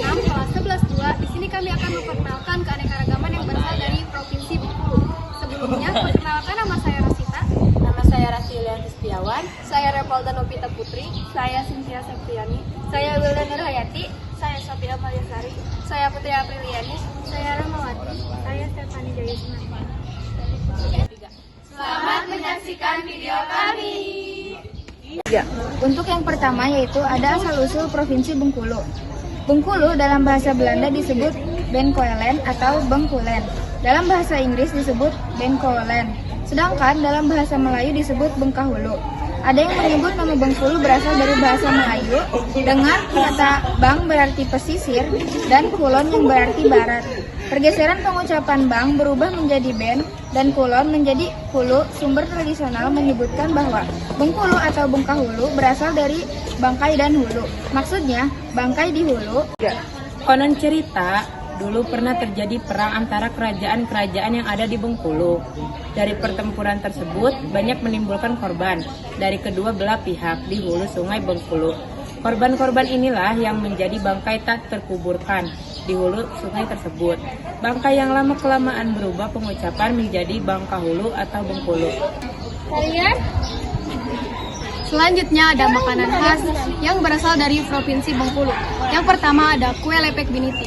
6 kelas 11-2. Di sini kami akan memperkenalkan keanekaragaman yang berasal dari Provinsi Bengkulu. Sebelumnya, perkenalkan nama saya Rosita. Nama saya Rasilia Setiawan. Saya Repolda Novita Putri. Saya Cynthia Septiani. Saya Wilda Nurhayati. Saya Sofia Maliasari. Saya Putri Apriliani. Saya Ramawati. Saya Stefani Jayasna. Selamat menyaksikan video kami. Untuk yang pertama yaitu ada asal-usul Provinsi Bengkulu. Bengkulu dalam bahasa Belanda disebut Benkoelen atau Bengkulen. Dalam bahasa Inggris disebut Benkolen. Sedangkan dalam bahasa Melayu disebut Bengkahulu. Ada yang menyebut nama Bengkulu berasal dari bahasa Melayu dengan kata bang berarti pesisir dan kulon yang berarti barat. Pergeseran pengucapan bang berubah menjadi ben dan kulon menjadi hulu. Sumber tradisional menyebutkan bahwa Bengkulu atau Bengkahulu berasal dari bangkai dan hulu. Maksudnya, bangkai di hulu. Konon cerita, dulu pernah terjadi perang antara kerajaan-kerajaan yang ada di Bengkulu. Dari pertempuran tersebut, banyak menimbulkan korban dari kedua belah pihak di hulu sungai Bengkulu. Korban-korban inilah yang menjadi bangkai tak terkuburkan di hulu sungai tersebut. Bangkai yang lama-kelamaan berubah pengucapan menjadi Bangkahulu atau Bengkulu. Selanjutnya ada makanan khas yang berasal dari Provinsi Bengkulu. Yang pertama ada kue lepek biniti.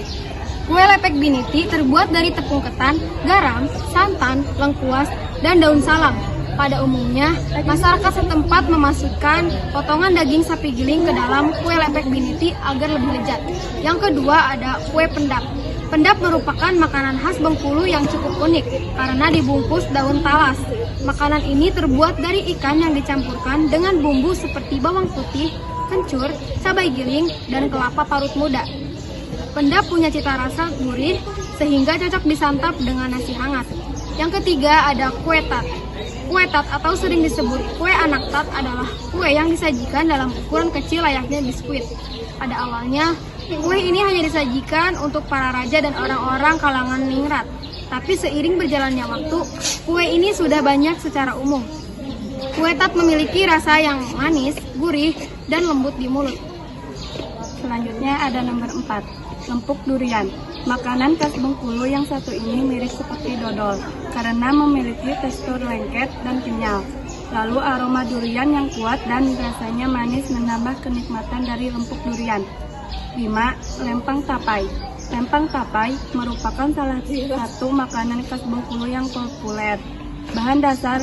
Kue lepek biniti terbuat dari tepung ketan, garam, santan, lengkuas, dan daun salam. Pada umumnya, masyarakat setempat memasukkan potongan daging sapi giling ke dalam kue lepek biniti agar lebih lezat. Yang kedua ada kue pendap. Pendap merupakan makanan khas Bengkulu yang cukup unik karena dibungkus daun talas. Makanan ini terbuat dari ikan yang dicampurkan dengan bumbu seperti bawang putih, kencur, cabai giling, dan kelapa parut muda. Pendap punya cita rasa gurih sehingga cocok disantap dengan nasi hangat. Yang ketiga ada kue tat. Kue tat atau sering disebut kue anak tat adalah kue yang disajikan dalam ukuran kecil layaknya biskuit. Pada awalnya, kue ini hanya disajikan untuk para raja dan orang-orang kalangan ningrat. Tapi seiring berjalannya waktu, kue ini sudah banyak secara umum. Kue tat memiliki rasa yang manis, gurih, dan lembut di mulut. Selanjutnya ada nomor 4, lempuk durian. Makanan khas Bengkulu yang satu ini mirip seperti dodol karena memiliki tekstur lengket dan kenyal. Lalu aroma durian yang kuat dan rasanya manis menambah kenikmatan dari lempuk durian. 5. Lempang tapai. Lempang tapai merupakan salah satu makanan khas Bengkulu yang populer. Bahan dasar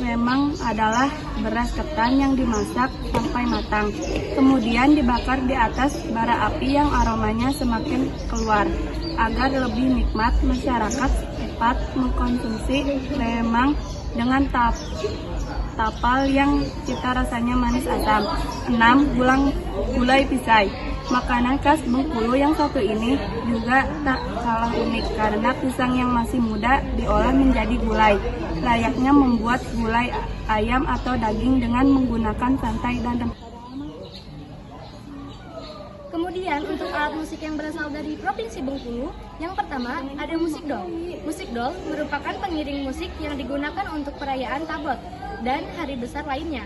lemang adalah beras ketan yang dimasak sampai matang, kemudian dibakar di atas bara api yang aromanya semakin keluar. Agar lebih nikmat, masyarakat cepat mengkonsumsi lemang dengan tapal yang cita rasanya manis asam. 6. Gulai pisai. Makanan khas Bengkulu yang satu ini juga tak kalah unik karena pisang yang masih muda diolah menjadi gulai. Layaknya membuat gulai ayam atau daging dengan menggunakan santai dan rempah. Kemudian untuk alat musik yang berasal dari Provinsi Bengkulu, yang pertama ada musik dol. Musik dol merupakan pengiring musik yang digunakan untuk perayaan Tabot dan hari besar lainnya.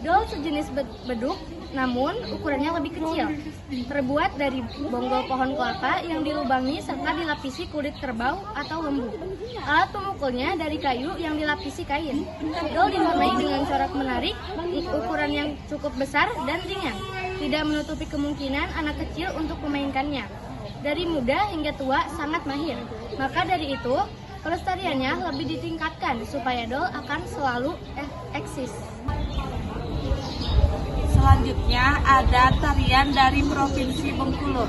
Dol sejenis beduk, namun ukurannya lebih kecil. Terbuat dari bonggol pohon kelapa yang dilubangi serta dilapisi kulit kerbau atau lembu. Alat pemukulnya dari kayu yang dilapisi kain. Dol diwarnai dengan corak menarik, ukuran yang cukup besar dan ringan. Tidak menutupi kemungkinan anak kecil untuk memainkannya. Dari muda hingga tua sangat mahir. Maka dari itu, pelestariannya lebih ditingkatkan supaya dol akan selalu eksis. Selanjutnya ada tarian dari Provinsi Bengkulu,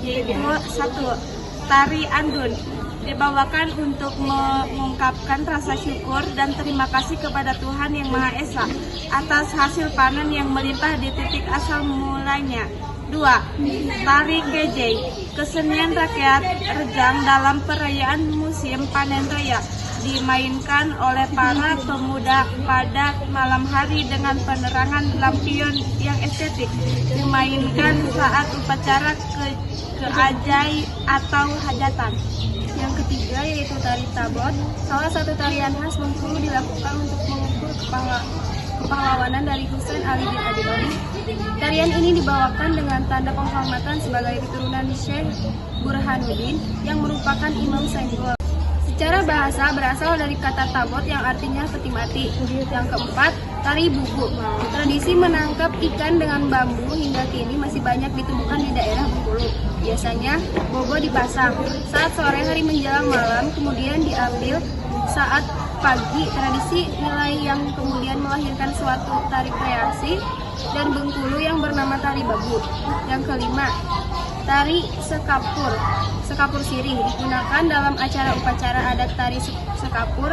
yaitu 1. Tari Andun. Dibawakan untuk mengungkapkan rasa syukur dan terima kasih kepada Tuhan Yang Maha Esa atas hasil panen yang melimpah di titik asal mulanya. 2. Tari Kejei. Kesenian rakyat Rejang dalam perayaan musim panen raya. Dimainkan oleh para pemuda pada malam hari dengan penerangan lampion yang estetik. Dimainkan saat upacara keajai atau hajatan. Yang ketiga yaitu tari Tabot. Salah satu tarian khas Bengkulu dilakukan untuk mengukur kepahlawanan dari Husain Ali bin Abi Thalib. Tarian ini dibawakan dengan tanda penghormatan sebagai keturunan Syekh Burhanuddin yang merupakan imam Senggol. Secara bahasa berasal dari kata tabot yang artinya peti mati. Yang keempat, tari bubu. Tradisi menangkap ikan dengan bambu hingga kini masih banyak ditemukan di daerah Bengkulu. Biasanya bobo dipasang saat sore hari menjelang malam, kemudian diambil saat pagi. Tradisi nilai yang kemudian melahirkan suatu tari kreasi dan Bengkulu yang bernama tari babu. Yang kelima, tari sekapur. Sekapur sirih digunakan dalam acara upacara adat tari sekapur.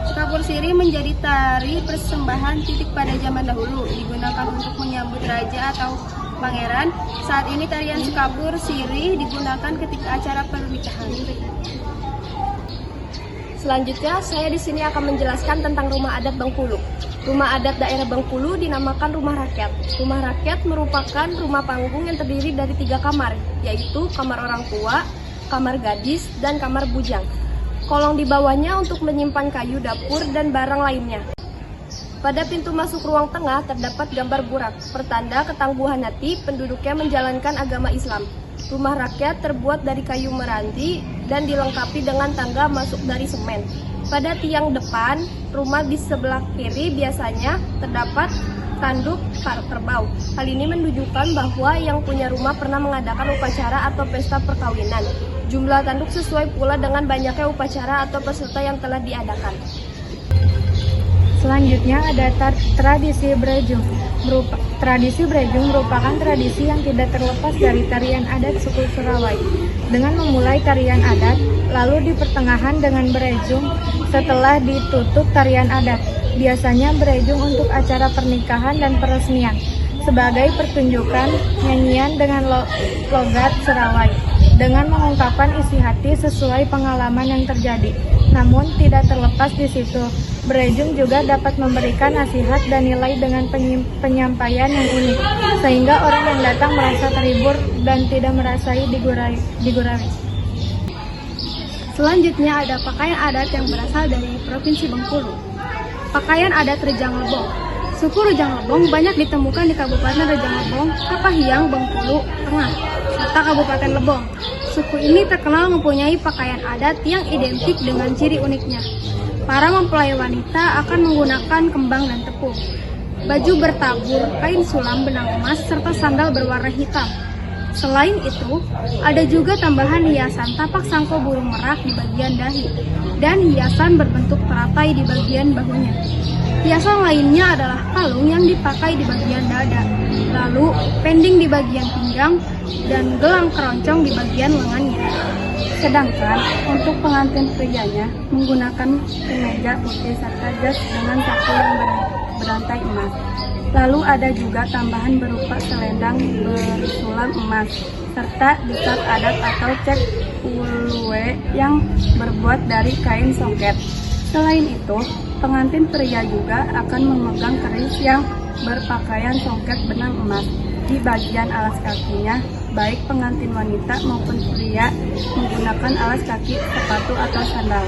Sekapur sirih menjadi tari persembahan titik pada zaman dahulu, digunakan untuk menyambut raja atau pangeran. Saat ini tarian sekapur sirih digunakan ketika acara pernikahan. Selanjutnya, saya di sini akan menjelaskan tentang rumah adat Bengkulu. Rumah adat daerah Bengkulu dinamakan rumah rakyat. Rumah rakyat merupakan rumah panggung yang terdiri dari 3 kamar, yaitu kamar orang tua, kamar gadis, dan kamar bujang. Kolong di bawahnya untuk menyimpan kayu dapur dan barang lainnya. Pada pintu masuk ruang tengah terdapat gambar burak, pertanda ketangguhan hati penduduknya menjalankan agama Islam. Rumah rakyat terbuat dari kayu meranti dan dilengkapi dengan tangga masuk dari semen. Pada tiang depan rumah di sebelah kiri biasanya terdapat tanduk kerbau. Hal ini menunjukkan bahwa yang punya rumah pernah mengadakan upacara atau pesta perkawinan. Jumlah tanduk sesuai pula dengan banyaknya upacara atau peserta yang telah diadakan. Selanjutnya ada tradisi brejung. Tradisi brejung merupakan tradisi yang tidak terlepas dari tarian adat suku Serawai. Dengan memulai tarian adat, lalu di pertengahan dengan brejung, setelah ditutup tarian adat. Biasanya brejung untuk acara pernikahan dan peresmian, sebagai pertunjukan nyanyian dengan logat Serawai, dengan mengungkapkan isi hati sesuai pengalaman yang terjadi. Namun tidak terlepas di situ, brejung juga dapat memberikan nasihat dan nilai dengan penyampaian yang unik, sehingga orang yang datang merasa terhibur dan tidak merasai digurui. Selanjutnya ada pakaian adat yang berasal dari Provinsi Bengkulu. Pakaian adat Rejang Lebong. Suku Rejang Lebong banyak ditemukan di Kabupaten Rejang Lebong, Kapahiang, Bengkulu Tengah, serta Kabupaten Lebong. Suku ini terkenal mempunyai pakaian adat yang identik dengan ciri uniknya. Para mempelai wanita akan menggunakan kembang dan tepung, baju bertabur, kain sulam benang emas, serta sandal berwarna hitam. Selain itu, ada juga tambahan hiasan tapak sangko burung merak di bagian dahi, dan hiasan berbentuk teratai di bagian bahunya. Hiasan lainnya adalah kalung yang dipakai di bagian dada, lalu pending di bagian pinggang, dan gelang keroncong di bagian lengannya. Sedangkan untuk pengantin prianya menggunakan kemeja putih serta jas dengan saku yang berantai emas. Lalu ada juga tambahan berupa selendang bersulam emas, serta desat adat atau cek ulue yang berbuat dari kain songket. Selain itu, pengantin pria juga akan memegang keris yang berpakaian songket benang emas. Di bagian alas kakinya, baik pengantin wanita maupun pria menggunakan alas kaki, sepatu atau sandal.